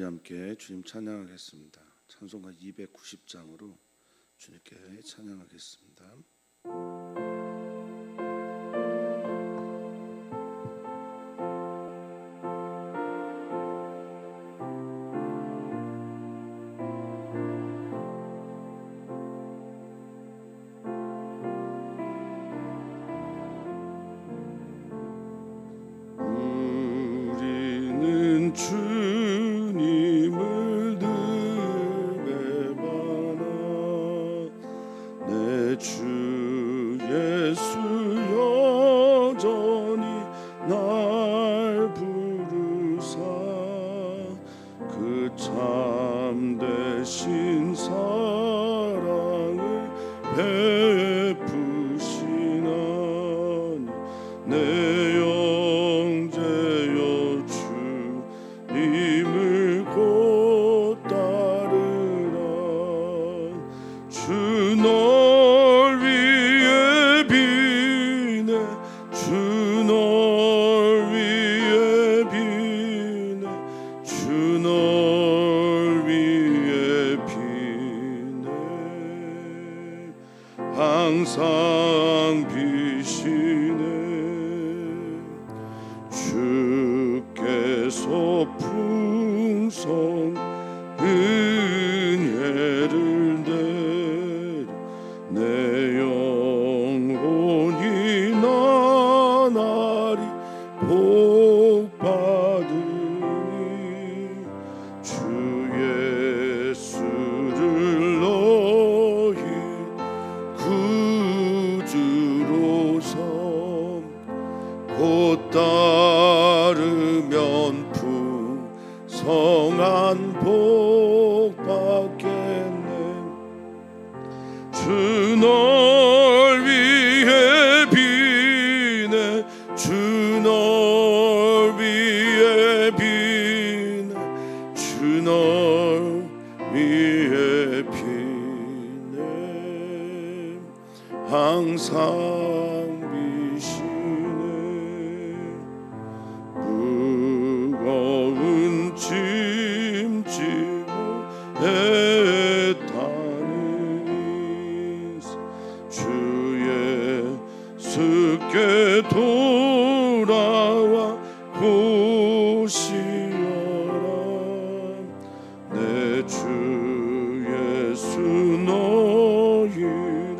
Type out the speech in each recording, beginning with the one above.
우리 함께 주님 찬양하겠습니다. 찬송가 290장으로 주님께 찬양하겠습니다. 우리는 주님을 늘 배반하 내 주 예수 여전히 날 부르사 그 참되신 사랑을 베푸시나니 내 영제여 주님을 곧 따르라. 주 널 위해 비네 주 널 위해 비네 주 널 위해 비네 항상 비시네 주께서 풍성 은혜를 내려 내 영혼이 나날이 복받으니 주 예수를 너희 구주로 삼 곧 따르면 풍성한 복 받겠네. 주 널 위해 비네 주 널 위해 비네 주 널 위해 비네 항상 비시네 무거운 짐 지고 애타는 인생 주 예수께 돌아와 고시어라. 내 주 예수 너희를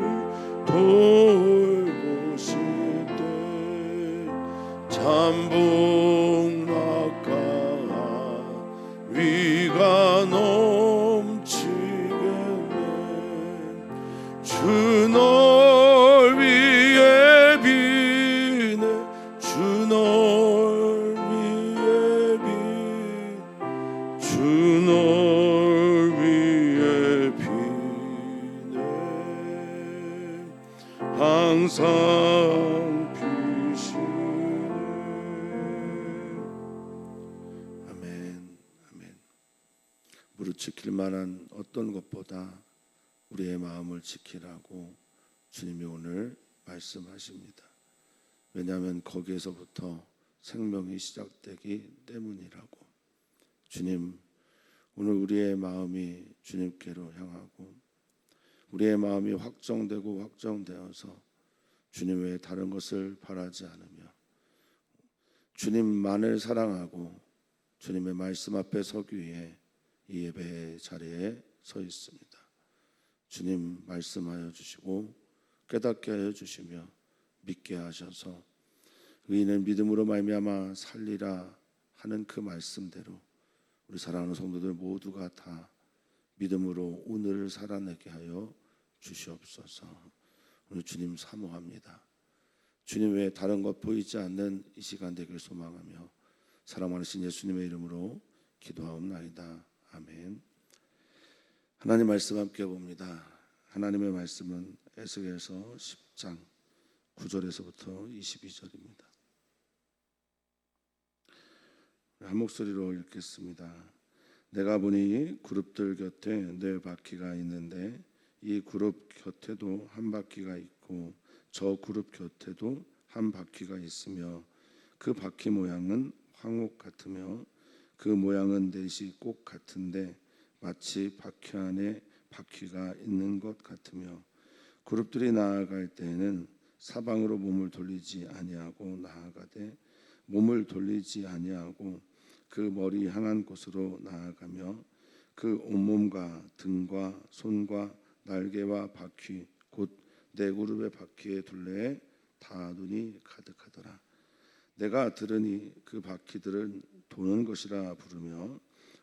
돌보실 때 잠복 낙가 위가 넘치겠네. 주 널 위해 비네 주 널 위해 비 주 널 위해 비네 항상 비시네. 아멘. 아멘. 무릇 지킬 만한 어떤 것보다 우리의 마음을 지키라고 주님이 오늘 말씀하십니다. 왜냐하면 거기에서부터 생명이 시작되기 때문이라고. 주님, 오늘 우리의 마음이 주님께로 향하고 우리의 마음이 확정되고 확정되어서 주님 외에 다른 것을 바라지 않으며 주님만을 사랑하고 주님의 말씀 앞에 서기 위해 이 예배의 자리에 서 있습니다. 주님 말씀하여 주시고 깨닫게 하여 주시며 믿게 하셔서 의인은 믿음으로 말미암아 살리라 하는 그 말씀대로 우리 사랑하는 성도들 모두가 다 믿음으로 오늘을 살아내게 하여 주시옵소서. 오늘 주님 사모합니다. 주님 외에 다른 것 보이지 않는 이 시간 되길 소망하며 사랑 많으신 예수님의 이름으로 기도하옵나이다. 아멘. 하나님 말씀 함께 봅니다. 하나님의 말씀은 에스겔서 10장 9절에서부터 22절입니다. 한 목소리로 읽겠습니다. 내가 보니 그룹들 곁에 네 바퀴가 있는데 이 그룹 곁에도 한 바퀴가 있고 저 그룹 곁에도 한 바퀴가 있으며 그 바퀴 모양은 황옥 같으며 그 모양은 넷이 꼭 같은데 마치 바퀴 안에 바퀴가 있는 것 같으며 그룹들이 나아갈 때에는 사방으로 몸을 돌리지 아니하고 나아가되 몸을 돌리지 아니하고 그 머리 향한 곳으로 나아가며 그 온몸과 등과 손과 날개와 바퀴 곧 네 그룹의 바퀴의 둘레에 다 눈이 가득하더라. 내가 들으니 그 바퀴들은 도는 것이라 부르며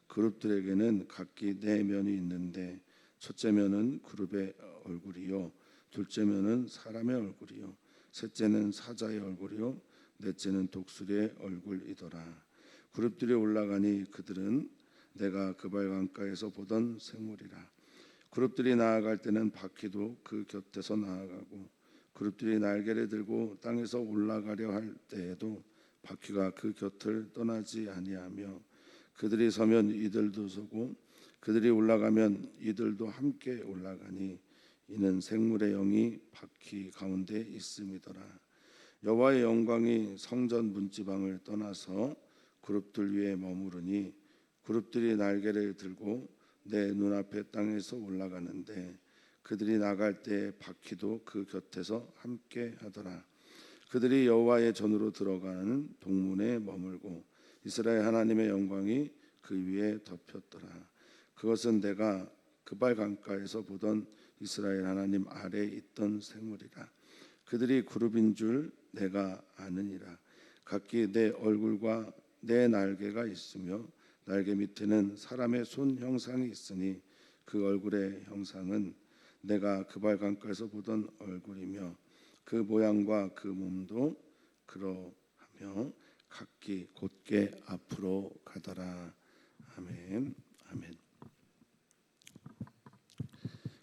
그룹들에게는 각기 네 면이 있는데 첫째 면은 그룹의 얼굴이요 둘째 면은 사람의 얼굴이요 셋째는 사자의 얼굴이요 넷째는 독수리의 얼굴이더라. 그룹들이 올라가니 그들은 내가 그발 강가에서 보던 생물이라. 그룹들이 나아갈 때는 바퀴도 그 곁에서 나아가고 그룹들이 날개를 들고 땅에서 올라가려 할 때에도 바퀴가 그 곁을 떠나지 아니하며 그들이 서면 이들도 서고 그들이 올라가면 이들도 함께 올라가니 이는 생물의 영이 바퀴 가운데 있음이더라. 여호와의 영광이 성전 문지방을 떠나서 그룹들 위에 머무르니 그룹들이 날개를 들고 내 눈앞에 땅에서 올라가는데 그들이 나갈 때 바퀴도 그 곁에서 함께 하더라. 그들이 여호와의 전으로 들어가는 동문에 머물고 이스라엘 하나님의 영광이 그 위에 덮였더라. 그것은 내가 그발 강가에서 보던 이스라엘 하나님 아래에 있던 생물이라. 그들이 그룹인 줄 내가 아느니라. 각기 내 얼굴과 내 날개가 있으며 날개 밑에는 사람의 손 형상이 있으니 그 얼굴의 형상은 내가 그발 강가에서 보던 얼굴이며 그 모양과 그 몸도 그러하며 각기 곧게 앞으로 가더라. 아멘. 아멘.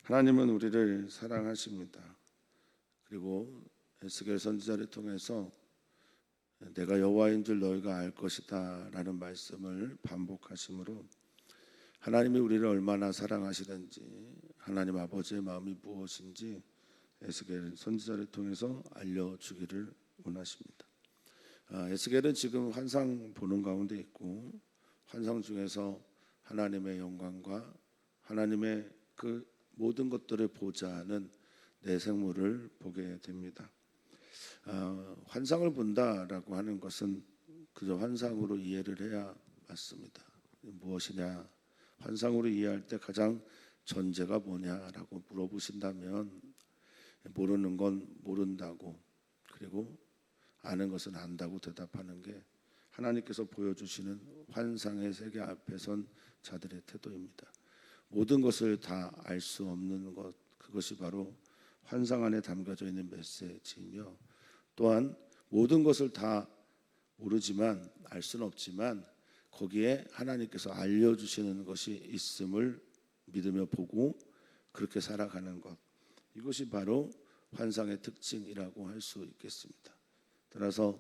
하나님은 우리를 사랑하십니다. 그리고 에스겔 선지자를 통해서 내가 여호와인 줄 너희가 알 것이다 라는 말씀을 반복하시므로 하나님이 우리를 얼마나 사랑하시는지 하나님 아버지의 마음이 무엇인지 에스겔 선지자를 통해서 알려주기를 원하십니다. 에스겔은 지금 환상 보는 가운데 있고 환상 중에서 하나님의 영광과 하나님의 그 모든 것들을 보자 하는 내 생물을 보게 됩니다. 환상을 본다라고 하는 것은 그저 환상으로 이해를 해야 맞습니다. 무엇이냐? 환상으로 이해할 때 가장 전제가 뭐냐라고 물어보신다면 모르는 건 모른다고 그리고 아는 것은 안다고 대답하는 게 하나님께서 보여주시는 환상의 세계 앞에 선 자들의 태도입니다. 모든 것을 다 알 수 없는 것, 그것이 바로 환상 안에 담겨져 있는 메시지이며 또한 모든 것을 다 모르지만 알 수는 없지만 거기에 하나님께서 알려주시는 것이 있음을 믿으며 보고 그렇게 살아가는 것, 이것이 바로 환상의 특징이라고 할 수 있겠습니다. 따라서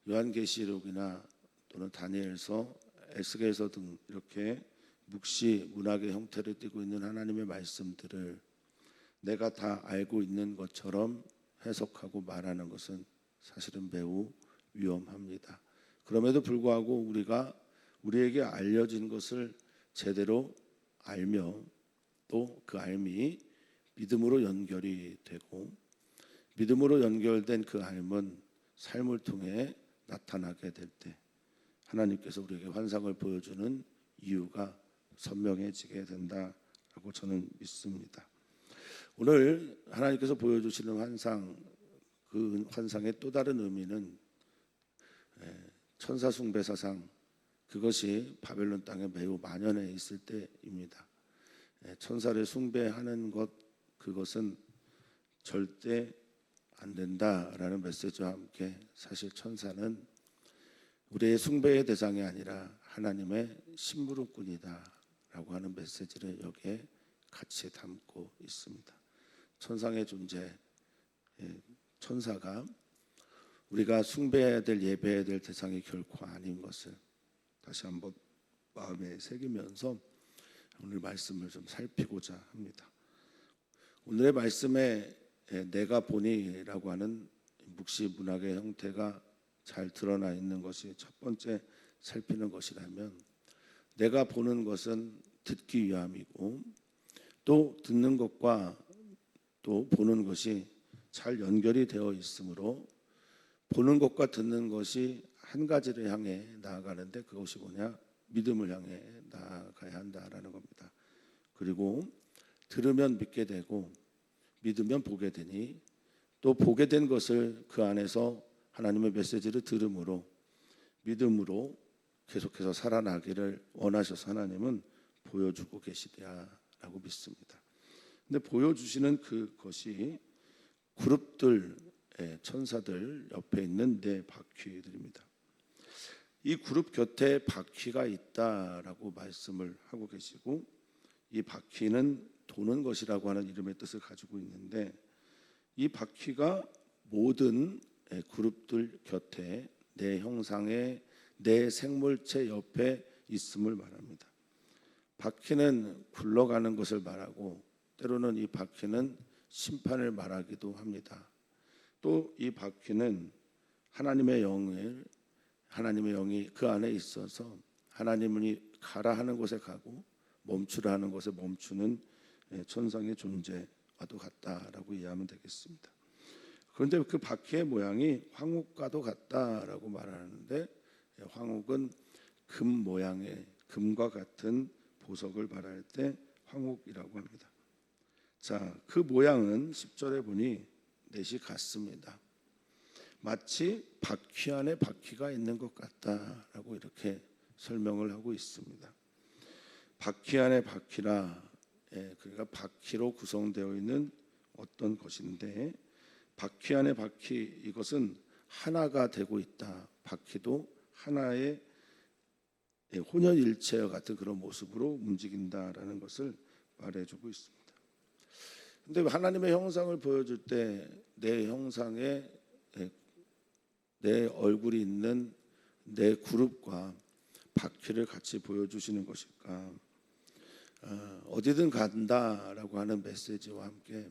요한계시록이나 또는 다니엘서, 에스겔서 등 이렇게 묵시 문학의 형태를 띠고 있는 하나님의 말씀들을 내가 다 알고 있는 것처럼 해석하고 말하는 것은 사실은 매우 위험합니다. 그럼에도 불구하고 우리에게 알려진 것을 제대로 알며 또 그 알미 믿음으로 연결이 되고 믿음으로 연결된 그 알은 삶을 통해 나타나게 될 때 하나님께서 우리에게 환상을 보여주는 이유가 선명해지게 된다라고 저는 믿습니다. 오늘 하나님께서 보여주시는 환상, 그 환상의 또 다른 의미는 천사 숭배 사상, 그것이 바벨론 땅에 매우 만연해 있을 때입니다. 천사를 숭배하는 것, 그것은 절대 안 된다라는 메시지와 함께 사실 천사는 우리의 숭배의 대상이 아니라 하나님의 심부름꾼이다라고 하는 메시지를 여기에 같이 담고 있습니다. 천상의 존재, 천사가 우리가 숭배해야 될, 예배해야 될 대상이 결코 아닌 것을 다시 한번 마음에 새기면서 오늘 말씀을 좀 살피고자 합니다. 오늘의 말씀에 내가 보니라고 하는 묵시 문학의 형태가 잘 드러나 있는 것이 첫 번째 살피는 것이라면 내가 보는 것은 듣기 위함이고 또 듣는 것과 또 보는 것이 잘 연결이 되어 있으므로 보는 것과 듣는 것이 한 가지를 향해 나아가는데 그것이 뭐냐? 믿음을 향해 나아가야 한다라는 겁니다. 그리고 들으면 믿게 되고 믿으면 보게 되니 또 보게 된 것을 그 안에서 하나님의 메시지를 들음으로 믿음으로 계속해서 살아나기를 원하셔서 하나님은 보여주고 계시다라고 믿습니다. 근데 보여주시는 그것이 그룹들, 천사들 옆에 있는 네 바퀴들입니다. 이 그룹 곁에 바퀴가 있다라고 말씀을 하고 계시고 이 바퀴는 도는 것이라고 하는 이름의 뜻을 가지고 있는데 이 바퀴가 모든 그룹들 곁에 내 형상의 내 생물체 옆에 있음을 말합니다. 바퀴는 굴러가는 것을 말하고 때로는 이 바퀴는 심판을 말하기도 합니다. 또 이 바퀴는 하나님의 영이 그 안에 있어서 하나님이 가라 하는 곳에 가고 멈추라 하는 곳에 멈추는 천상의 존재와도 같다라고 이해하면 되겠습니다. 그런데 그 바퀴의 모양이 황옥과도 같다라고 말하는데 황옥은 금 모양의 금과 같은 보석을 말할 때 황옥이라고 합니다. 자, 그 모양은 10절에 보니 넷이 같습니다. 마치 바퀴 안에 바퀴가 있는 것 같다라고 이렇게 설명을 하고 있습니다. 바퀴 안에 바퀴라, 그러니까 바퀴로 구성되어 있는 어떤 것인데 바퀴 안에 바퀴 이것은 하나가 되고 있다. 바퀴도 하나의 혼연일체와 같은 그런 모습으로 움직인다라는 것을 말해주고 있습니다. 근데 하나님의 형상을 보여줄 때 내 형상에 내 얼굴이 있는 내 그룹과 바퀴를 같이 보여주시는 것일까? 어디든 간다라고 하는 메시지와 함께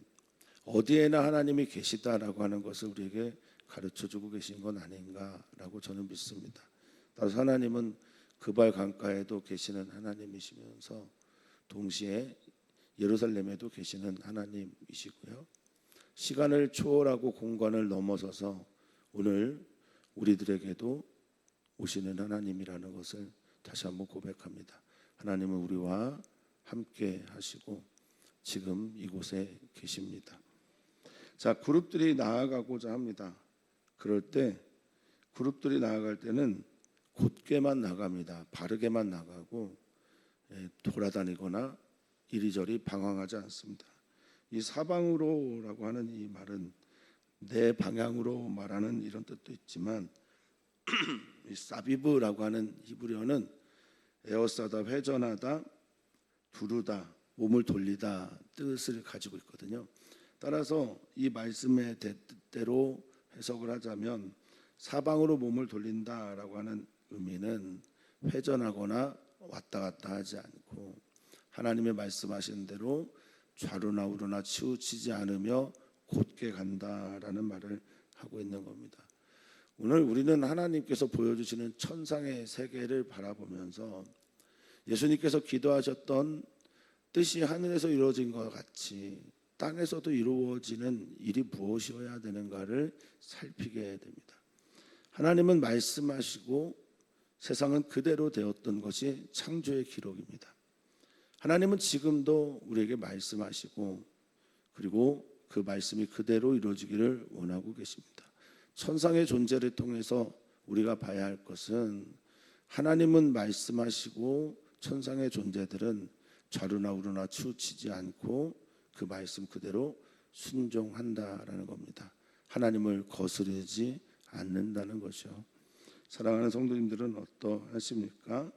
어디에나 하나님이 계시다라고 하는 것을 우리에게 가르쳐주고 계신 건 아닌가라고 저는 믿습니다. 따라서 하나님은 그발 강가에도 계시는 하나님이시면서 동시에 예루살렘에도 계시는 하나님이시고요. 시간을 초월하고 공간을 넘어서서 오늘 우리들에게도 오시는 하나님이라는 것을 다시 한번 고백합니다. 하나님은 우리와 함께 하시고 지금 이곳에 계십니다. 자, 그룹들이 나아가고자 합니다. 그럴 때 그룹들이 나아갈 때는 곧게만 나갑니다. 바르게만 나가고 돌아다니거나 이리저리 방황하지 않습니다. 이 사방으로라고 하는 이 말은 내 방향으로 말하는 이런 뜻도 있지만 이 사비브라고 하는 히브리어는 에어싸다, 회전하다, 두르다, 몸을 돌리다 뜻을 가지고 있거든요. 따라서 이 말씀의 뜻대로 해석을 하자면 사방으로 몸을 돌린다라고 하는 의미는 회전하거나 왔다 갔다 하지 않고 하나님의 말씀하신 대로 좌로나 우로나 치우치지 않으며 곧게 간다라는 말을 하고 있는 겁니다. 오늘 우리는 하나님께서 보여주시는 천상의 세계를 바라보면서 예수님께서 기도하셨던 뜻이 하늘에서 이루어진 것 같이 땅에서도 이루어지는 일이 무엇이어야 되는가를 살피게 됩니다. 하나님은 말씀하시고 세상은 그대로 되었던 것이 창조의 기록입니다. 하나님은 지금도 우리에게 말씀하시고 그리고 그 말씀이 그대로 이루어지기를 원하고 계십니다. 천상의 존재를 통해서 우리가 봐야 할 것은 하나님은 말씀하시고 천상의 존재들은 좌로나 우로나 치우치지 않고 그 말씀 그대로 순종한다라는 겁니다. 하나님을 거스르지 않는다는 것이요. 사랑하는 성도님들은 어떠하십니까?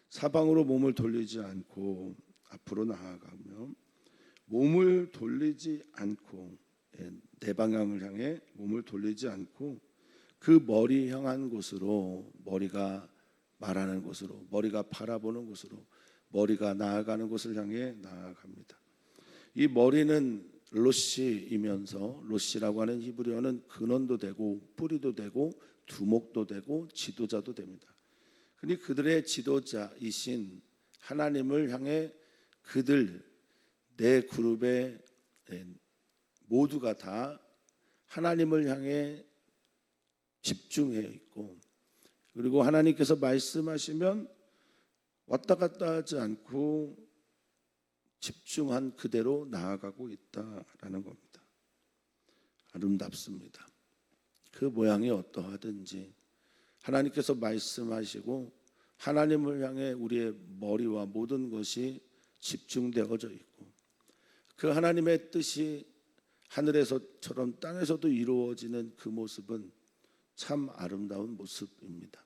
사방으로 몸을 돌리지 않고 앞으로 나아가며 몸을 돌리지 않고 내 방향을 향해 몸을 돌리지 않고 그 머리 향한 곳으로 머리가 말하는 곳으로 머리가 바라보는 곳으로 머리가 나아가는 곳을 향해 나아갑니다. 이 머리는 로시이면서 로시라고 하는 히브리어는 근원도 되고 뿌리도 되고 두목도 되고 지도자도 됩니다. 그니 그들의 지도자이신 하나님을 향해 그들 내 그룹의 모두가 다 하나님을 향해 집중해 있고, 그리고 하나님께서 말씀하시면 왔다 갔다 하지 않고 집중한 그대로 나아가고 있다라는 겁니다. 아름답습니다. 그 모양이 어떠하든지 하나님께서 말씀하시고 하나님을 향해 우리의 머리와 모든 것이 집중되어져 있고, 그 하나님의 뜻이 하늘에서처럼 땅에서도 이루어지는 그 모습은 참 아름다운 모습입니다.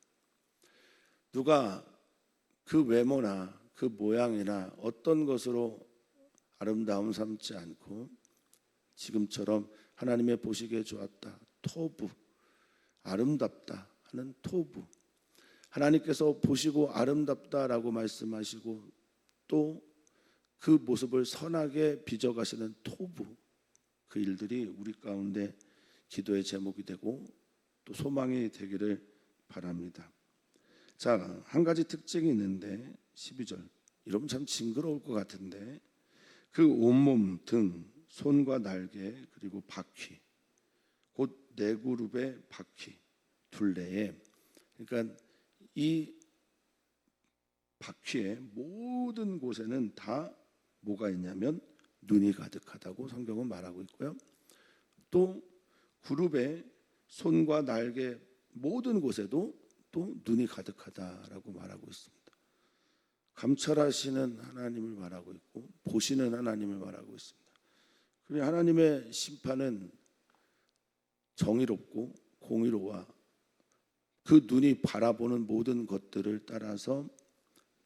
누가 그 외모나 그 모양이나 어떤 것으로 아름다움 삼지 않고 지금처럼 하나님의 보시기에 좋았다, 토부, 아름답다 하는 토부, 하나님께서 보시고 아름답다라고 말씀하시고 또 그 모습을 선하게 빚어가시는 토부, 그 일들이 우리 가운데 기도의 제목이 되고 또 소망이 되기를 바랍니다. 자, 한 가지 특징이 있는데 12절, 이러면 참 징그러울 것 같은데 그 온몸, 등, 손과 날개, 그리고 바퀴, 곧 네 그룹의 바퀴 둘레에, 그러니까 이 바퀴의 모든 곳에는 다 뭐가 있냐면 눈이 가득하다고 성경은 말하고 있고요. 또 그룹의 손과 날개 모든 곳에도 또 눈이 가득하다라고 말하고 있습니다. 감찰하시는 하나님을 말하고 있고 보시는 하나님을 말하고 있습니다. 그리고 하나님의 심판은 정의롭고 공의로와 그 눈이 바라보는 모든 것들을 따라서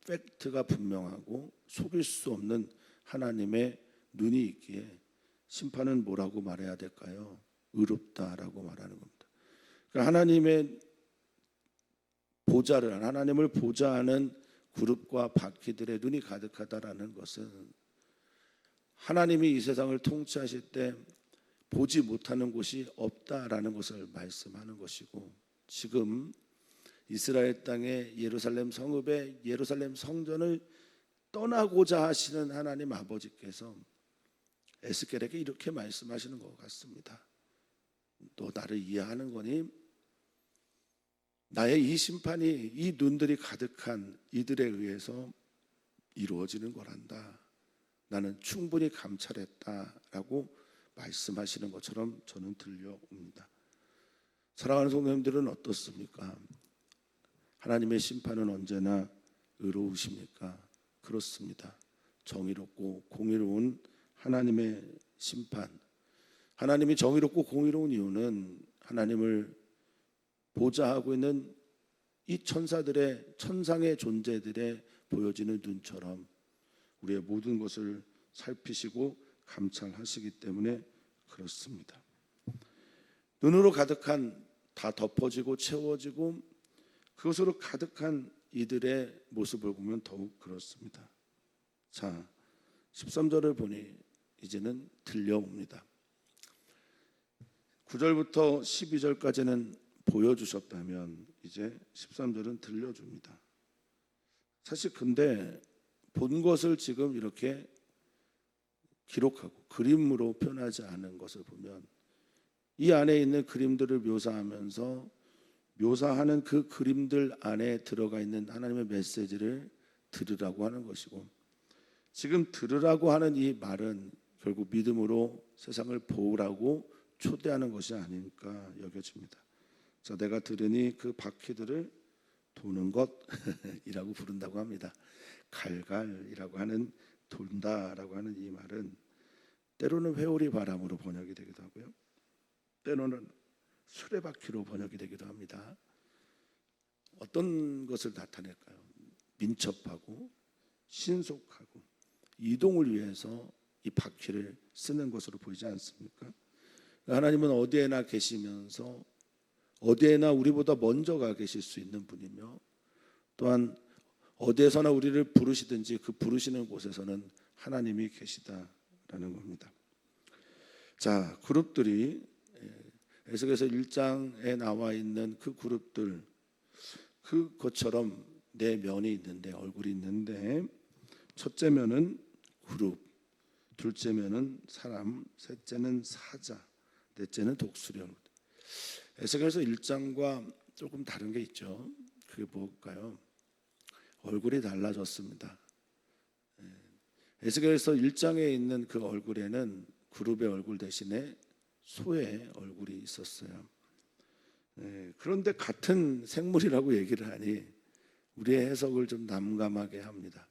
팩트가 분명하고 속일 수 없는 하나님의 눈이 있기에 심판은 뭐라고 말해야 될까요? 의롭다라고 말하는 겁니다. 그러니까 하나님의 보좌를, 하나님을 보좌하는 그룹과 바퀴들의 눈이 가득하다라는 것은 하나님이 이 세상을 통치하실 때 보지 못하는 곳이 없다라는 것을 말씀하는 것이고, 지금 이스라엘 땅의 예루살렘 성읍의 예루살렘 성전을 떠나고자 하시는 하나님 아버지께서 에스겔에게 이렇게 말씀하시는 것 같습니다. 너 나를 이해하는 거니? 나의 이 심판이 이 눈들이 가득한 이들에 의해서 이루어지는 거란다. 나는 충분히 감찰했다라고 말씀하시는 것처럼 저는 들려옵니다. 사랑하는 성도님들은 어떻습니까? 하나님의 심판은 언제나 의로우십니까? 그렇습니다. 정의롭고 공의로운 하나님의 심판, 하나님이 정의롭고 공의로운 이유는 하나님을 보좌하고 있는 이 천사들의, 천상의 존재들의 보여지는 눈처럼 우리의 모든 것을 살피시고 감찰하시기 때문에 그렇습니다. 눈으로 가득한, 다 덮어지고 채워지고 그것으로 가득한 이들의 모습을 보면 더욱 그렇습니다. 자, 13절을 보니 이제는 들려옵니다. 9절부터 12절까지는 보여주셨다면 이제 13절은 들려줍니다. 사실 근데 본 것을 지금 이렇게 기록하고 그림으로 표현하지 않은 것을 보면 이 안에 있는 그림들을 묘사하면서 묘사하는 그 그림들 안에 들어가 있는 하나님의 메시지를 들으라고 하는 것이고, 지금 들으라고 하는 이 말은 결국 믿음으로 세상을 보으라고 초대하는 것이 아닐까 여겨집니다. 자, 내가 들으니 그 바퀴들을 도는 것이라고 부른다고 합니다. 갈갈이라고 하는, 돈다라고 하는 이 말은 때로는 회오리 바람으로 번역이 되기도 하고요, 때로는 수레바퀴로 번역이 되기도 합니다. 어떤 것을 나타낼까요? 민첩하고 신속하고 이동을 위해서 이 바퀴를 쓰는 것으로 보이지 않습니까? 하나님은 어디에나 계시면서 어디에나 우리보다 먼저 가 계실 수 있는 분이며, 또한 어디에서나 우리를 부르시든지 그 부르시는 곳에서는 하나님이 계시다라는 겁니다. 자, 그룹들이 에스겔서 1장에 나와 있는 그 그룹들, 그것처럼 네 면이 있는데, 얼굴이 있는데, 첫째 면은 그룹, 둘째 면은 사람, 셋째는 사자, 넷째는 독수리 얼굴. 에스겔서 1장과 조금 다른 게 있죠. 그게 뭘까요? 얼굴이 달라졌습니다. 에스겔서 1장에 있는 그 얼굴에는 그룹의 얼굴 대신에 소의 얼굴이 있었어요. 그런데 같은 생물이라고 얘기를 하니 우리의 해석을 좀 난감하게 합니다.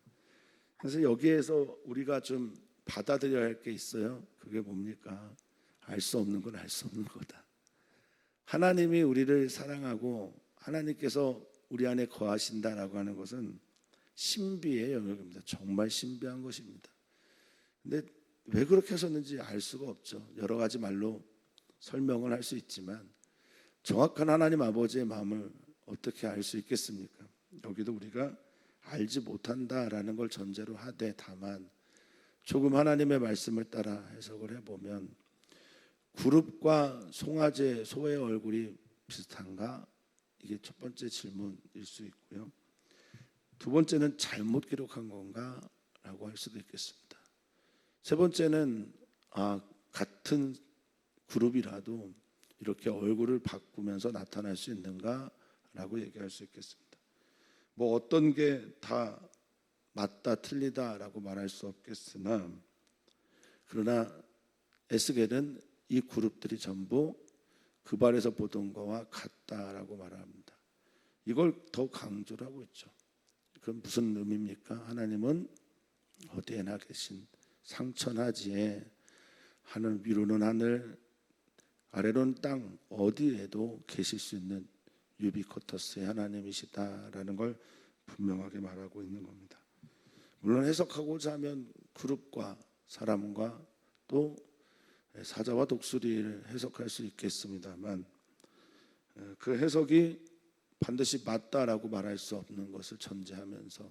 그래서 여기에서 우리가 좀 받아들여야 할 게 있어요. 그게 뭡니까? 알 수 없는 건 알 수 없는 거다. 하나님이 우리를 사랑하고 하나님께서 우리 안에 거하신다라고 하는 것은 신비의 영역입니다. 정말 신비한 것입니다. 근데 왜 그렇게 하셨는지 알 수가 없죠. 여러 가지 말로 설명을 할 수 있지만 정확한 하나님 아버지의 마음을 어떻게 알 수 있겠습니까? 여기도 우리가 알지 못한다라는 걸 전제로 하되, 다만 조금 하나님의 말씀을 따라 해석을 해보면 그룹과 송아지, 소의 얼굴이 비슷한가? 이게 첫 번째 질문일 수 있고요. 두 번째는 잘못 기록한 건가? 라고 할 수도 있겠습니다. 세 번째는 같은 그룹이라도 이렇게 얼굴을 바꾸면서 나타날 수 있는가? 라고 얘기할 수 있겠습니다. 뭐 어떤 게 다 맞다 틀리다라고 말할 수 없겠으나, 그러나 에스겔은 이 그룹들이 전부 그 발에서 보던 거와 같다라고 말합니다. 이걸 더 강조를 하고 있죠. 그건 무슨 의미입니까? 하나님은 어디에나 계신 상천하지에, 하늘 위로는 하늘, 아래로는 땅, 어디에도 계실 수 있는 유비쿼터스의 하나님이시다라는 걸 분명하게 말하고 있는 겁니다. 물론 해석하고자 하면 그룹과 사람과 또 사자와 독수리를 해석할 수 있겠습니다만, 그 해석이 반드시 맞다라고 말할 수 없는 것을 전제하면서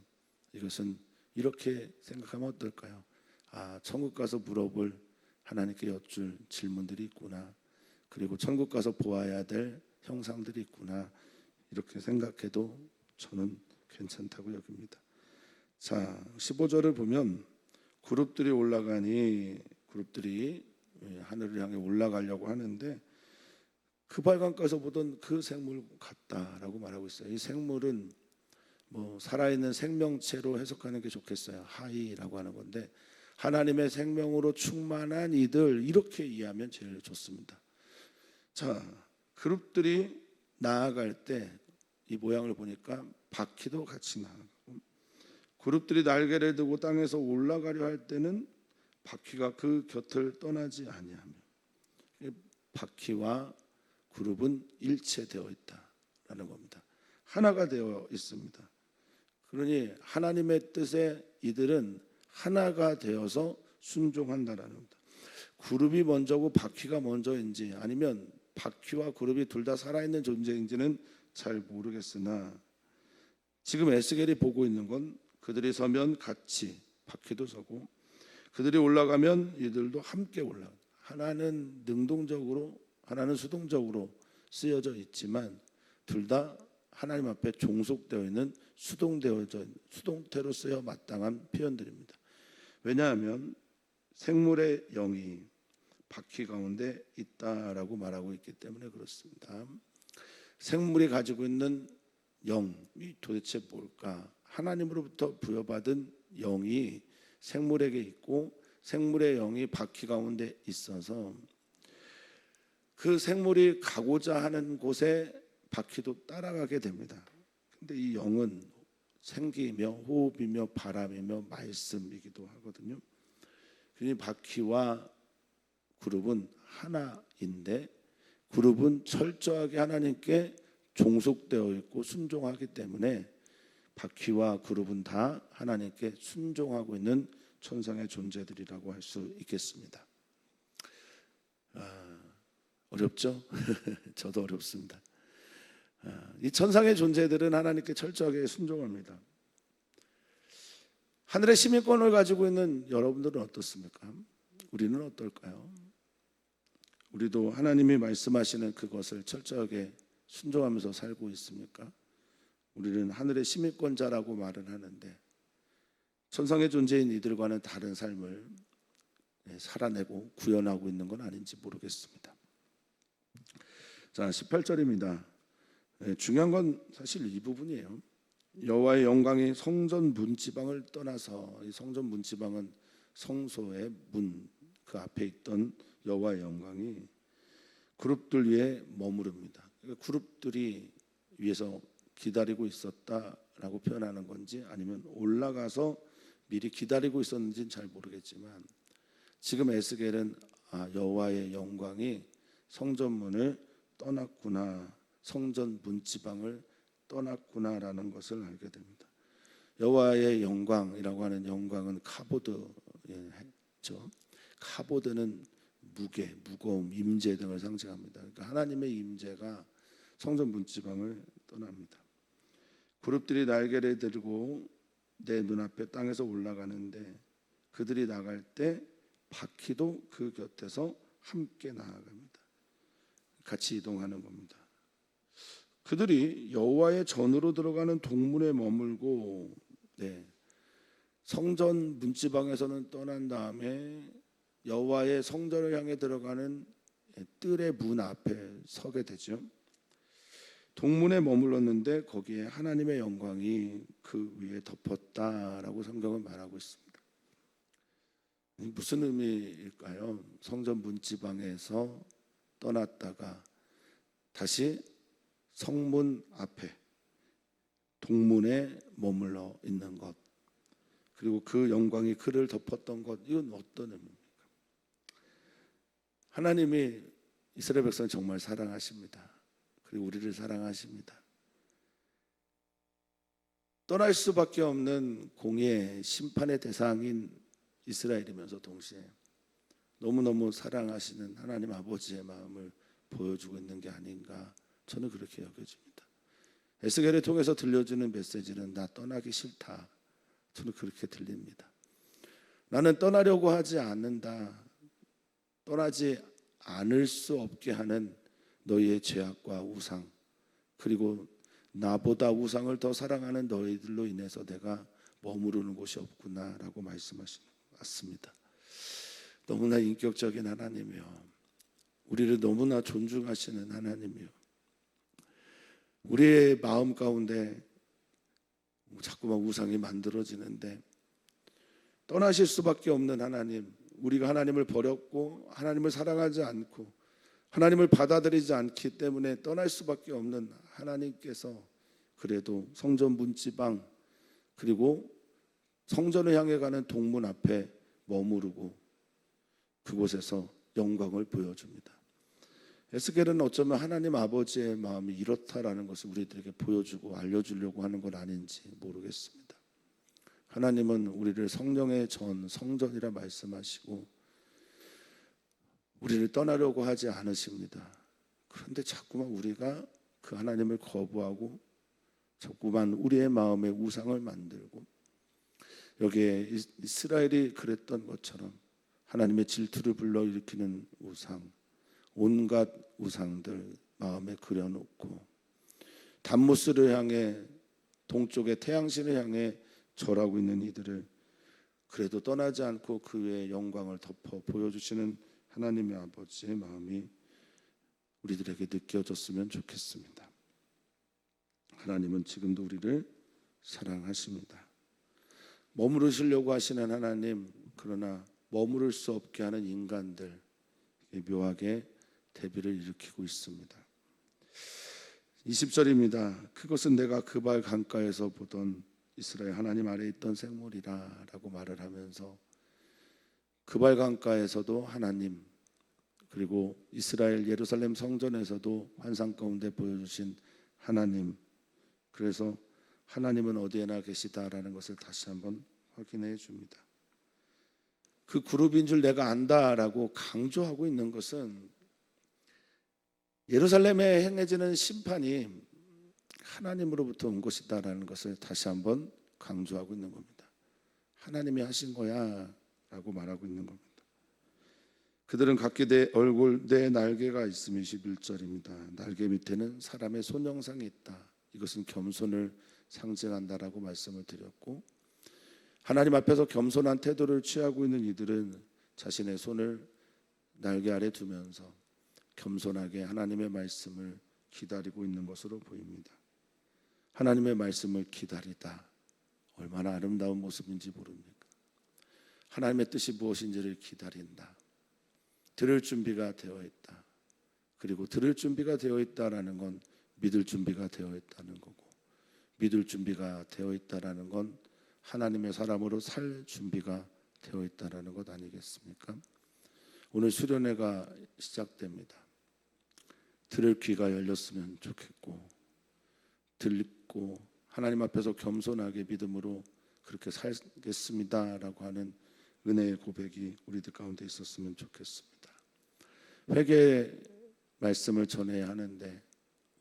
이것은 이렇게 생각하면 어떨까요? 천국 가서 물어볼, 하나님께 여쭐 질문들이 있구나. 그리고 천국 가서 보아야 될 형상들이 있구나. 이렇게 생각해도 저는 괜찮다고 여깁니다. 자, 15절을 보면 그룹들이 올라가니, 그룹들이 하늘을 향해 올라가려고 하는데 그 발광가서 보던 그 생물 같다라고 말하고 있어요. 이 생물은 뭐 살아있는 생명체로 해석하는 게 좋겠어요. 하이라고 하는 건데, 하나님의 생명으로 충만한 이들, 이렇게 이해하면 제일 좋습니다. 자, 그룹들이 나아갈 때 이 모양을 보니까 바퀴도 같이 나아가고, 그룹들이 날개를 들고 땅에서 올라가려 할 때는 바퀴가 그 곁을 떠나지 아니하며, 바퀴와 그룹은 일체되어 있다라는 겁니다. 하나가 되어 있습니다. 그러니 하나님의 뜻에 이들은 하나가 되어서 순종한다라는 겁니다. 그룹이 먼저고 바퀴가 먼저인지, 아니면 바퀴와 그룹이 둘 다 살아있는 존재인지는 잘 모르겠으나, 지금 에스겔이 보고 있는 건 그들이 서면 같이 바퀴도 서고, 그들이 올라가면 이들도 함께 올라가. 하나는 능동적으로, 하나는 수동적으로 쓰여져 있지만 둘 다 하나님 앞에 종속되어 있는 수동태로 쓰여 마땅한 표현들입니다. 왜냐하면 생물의 영이 바퀴 가운데 있다라고 말하고 있기 때문에 그렇습니다. 생물이 가지고 있는 영이 도대체 뭘까? 하나님으로부터 부여받은 영이 생물에게 있고, 생물의 영이 바퀴 가운데 있어서 그 생물이 가고자 하는 곳에 바퀴도 따라가게 됩니다. 근데 이 영은 생기며 호흡이며 바람이며 말씀이기도 하거든요. 그러니 바퀴와 그룹은 하나인데, 그룹은 철저하게 하나님께 종속되어 있고 순종하기 때문에 바퀴와 그룹은 다 하나님께 순종하고 있는 천상의 존재들이라고 할 수 있겠습니다. 어렵죠? 저도 어렵습니다. 이 천상의 존재들은 하나님께 철저하게 순종합니다. 하늘의 시민권을 가지고 있는 여러분들은 어떻습니까? 우리는 어떨까요? 우리도 하나님이 말씀하시는 그것을 철저하게 순종하면서 살고 있습니까? 우리는 하늘의 시민권자라고 말을 하는데 천상의 존재인 이들과는 다른 삶을 살아내고 구현하고 있는 건 아닌지 모르겠습니다. 자, 18절입니다. 중요한 건 사실 이 부분이에요. 여호와의 영광이 성전 문지방을 떠나서, 이 성전 문지방은 성소의 문, 그 앞에 있던 여호와의 영광이 그룹들 위에 머무릅니다. 그러니까 그룹들이 위에서 기다리고 있었다라고 표현하는 건지 아니면 올라가서 미리 기다리고 있었는지는 잘 모르겠지만 지금 에스겔은 여호와의 영광이 성전문을 떠났구나, 성전 문지방을 떠났구나라는 것을 알게 됩니다. 여호와의 영광이라고 하는 영광은 카보드죠. 카보드는 무게, 무거움, 임재 등을 상징합니다. 그러니까 하나님의 임재가 성전 문지방을 떠납니다. 그룹들이 날개를 들고 내 눈앞에 땅에서 올라가는데 그들이 나갈 때 바퀴도 그 곁에서 함께 나아갑니다. 같이 이동하는 겁니다. 그들이 여호와의 전으로 들어가는 동문에 머물고 성전 문지방에서는 떠난 다음에 여호와의 성전을 향해 들어가는 뜰의 문 앞에 서게 되죠. 동문에 머물렀는데 거기에 하나님의 영광이 그 위에 덮었다라고 성경은 말하고 있습니다. 무슨 의미일까요? 성전 문지방에서 떠났다가 다시 성문 앞에 동문에 머물러 있는 것, 그리고 그 영광이 그를 덮었던 것, 이건 어떤 의미입니까? 하나님이 이스라엘 백성을 정말 사랑하십니다. 그리고 우리를 사랑하십니다. 떠날 수밖에 없는 공의 심판의 대상인 이스라엘이면서 동시에 너무너무 사랑하시는 하나님 아버지의 마음을 보여주고 있는 게 아닌가, 저는 그렇게 여겨집니다. 에스겔을 통해서 들려주는 메시지는 나 떠나기 싫다, 저는 그렇게 들립니다. 나는 떠나려고 하지 않는다. 떠나지 않을 수 없게 하는 너희의 죄악과 우상, 그리고 나보다 우상을 더 사랑하는 너희들로 인해서 내가 머무르는 곳이 없구나라고 말씀하시는 것 같습니다. 너무나 인격적인 하나님이요, 우리를 너무나 존중하시는 하나님이요, 우리의 마음 가운데 자꾸만 우상이 만들어지는데 떠나실 수밖에 없는 하나님, 우리가 하나님을 버렸고 하나님을 사랑하지 않고 하나님을 받아들이지 않기 때문에 떠날 수밖에 없는 하나님께서 그래도 성전 문지방, 그리고 성전을 향해 가는 동문 앞에 머무르고 그곳에서 영광을 보여줍니다. 에스겔은 어쩌면 하나님 아버지의 마음이 이렇다라는 것을 우리들에게 보여주고 알려주려고 하는 건 아닌지 모르겠습니다. 하나님은 우리를 성령의 전, 성전이라 말씀하시고 우리를 떠나려고 하지 않으십니다. 그런데 자꾸만 우리가 그 하나님을 거부하고 자꾸만 우리의 마음에 우상을 만들고, 여기에 이스라엘이 그랬던 것처럼 하나님의 질투를 불러일으키는 우상, 온갖 우상들 마음에 그려놓고 담무스를 향해, 동쪽의 태양신을 향해 절하고 있는 이들을 그래도 떠나지 않고 그 외의 영광을 덮어 보여주시는 하나님의 아버지의 마음이 우리들에게 느껴졌으면 좋겠습니다. 하나님은 지금도 우리를 사랑하십니다. 머무르시려고 하시는 하나님, 그러나 머무를 수 없게 하는 인간들, 묘하게 대비를 일으키고 있습니다. 20절입니다. 그것은 내가 그발 강가에서 보던 이스라엘 하나님 아래에 있던 생물이라 라고 말을 하면서 그발 강가에서도 하나님, 그리고 이스라엘 예루살렘 성전에서도 환상 가운데 보여주신 하나님, 그래서 하나님은 어디에나 계시다라는 것을 다시 한번 확인해 줍니다. 그 그룹인 줄 내가 안다라고 강조하고 있는 것은 예루살렘에 행해지는 심판이 하나님으로부터 온 것이다라는 것을 다시 한번 강조하고 있는 겁니다. 하나님이 하신 거야 라고 말하고 있는 겁니다. 그들은 각기 내 얼굴, 내 날개가 있음이 21절입니다. 날개 밑에는 사람의 손 형상이 있다. 이것은 겸손을 상징한다라고 말씀을 드렸고, 하나님 앞에서 겸손한 태도를 취하고 있는 이들은 자신의 손을 날개 아래 두면서 겸손하게 하나님의 말씀을 기다리고 있는 것으로 보입니다. 하나님의 말씀을 기다리다, 얼마나 아름다운 모습인지 모릅니까? 하나님의 뜻이 무엇인지를 기다린다. 들을 준비가 되어 있다. 그리고 들을 준비가 되어 있다라는 건 믿을 준비가 되어 있다는 거고, 믿을 준비가 되어 있다라는 건 하나님의 사람으로 살 준비가 되어 있다라는 것 아니겠습니까? 오늘 수련회가 시작됩니다. 들을 귀가 열렸으면 좋겠고, 듣고 하나님 앞에서 겸손하게 믿음으로 그렇게 살겠습니다라고 하는 은혜의 고백이 우리들 가운데 있었으면 좋겠습니다. 회개의 말씀을 전해야 하는데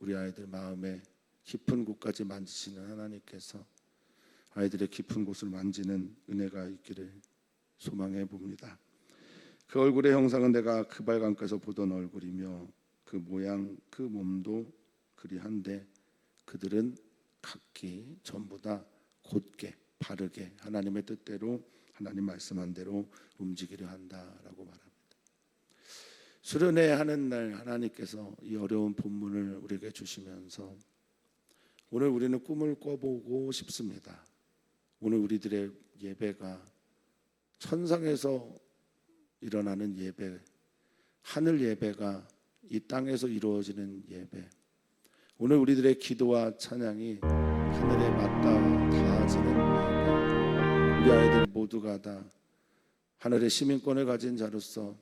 우리 아이들 마음에 깊은 곳까지 만지시는 하나님께서 아이들의 깊은 곳을 만지는 은혜가 있기를 소망해 봅니다. 그 얼굴의 형상은 내가 그 발광께서 보던 얼굴이며 그 모양 그 몸도 그리한데 그들은 각기 전부 다 곧게 바르게 하나님의 뜻대로 하나님 말씀한 대로 움직이려 한다라고 말합니다. 수련회 하는 날 하나님께서 이 어려운 본문을 우리에게 주시면서 오늘 우리는 꿈을 꿔보고 싶습니다. 오늘 우리들의 예배가 천상에서 일어나는 예배, 하늘 예배가 이 땅에서 이루어지는 예배, 오늘 우리들의 기도와 찬양이 하늘에 맞닿아 닿아지는 예배, 우리 아이들 모두가 다 하늘의 시민권을 가진 자로서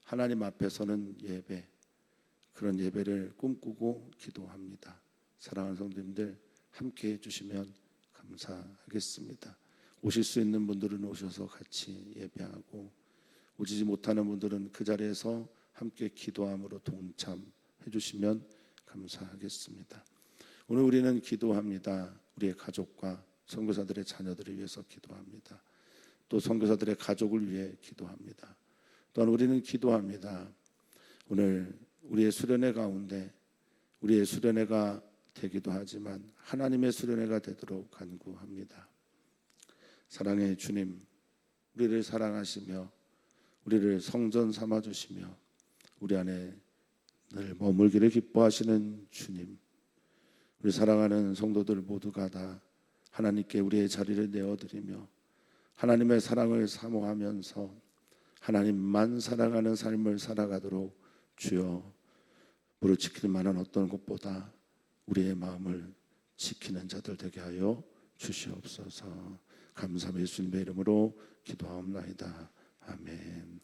하나님 앞에 서는 예배, 그런 예배를 꿈꾸고 기도합니다. 사랑하는 성도님들 함께 해주시면 감사하겠습니다. 오실 수 있는 분들은 오셔서 같이 예배하고, 오시지 못하는 분들은 그 자리에서 함께 기도함으로 동참해 주시면 감사하겠습니다. 오늘 우리는 기도합니다. 우리의 가족과 선교사들의 자녀들을 위해서 기도합니다. 또 선교사들의 가족을 위해 기도합니다. 또한 우리는 기도합니다. 오늘 우리의 수련회 가운데 우리의 수련회가 되기도 하지만 하나님의 수련회가 되도록 간구합니다. 사랑의 주님, 우리를 사랑하시며 우리를 성전 삼아주시며 우리 안에 늘 머물기를 기뻐하시는 주님, 우리 사랑하는 성도들 모두가 다 하나님께 우리의 자리를 내어드리며 하나님의 사랑을 사모하면서 하나님만 사랑하는 삶을 살아가도록 주여 무릇 지킬 만한 어떤 것보다 우리의 마음을 지키는 자들 되게 하여 주시옵소서. 감사함 예수님의 이름으로 기도하옵나이다. 아멘.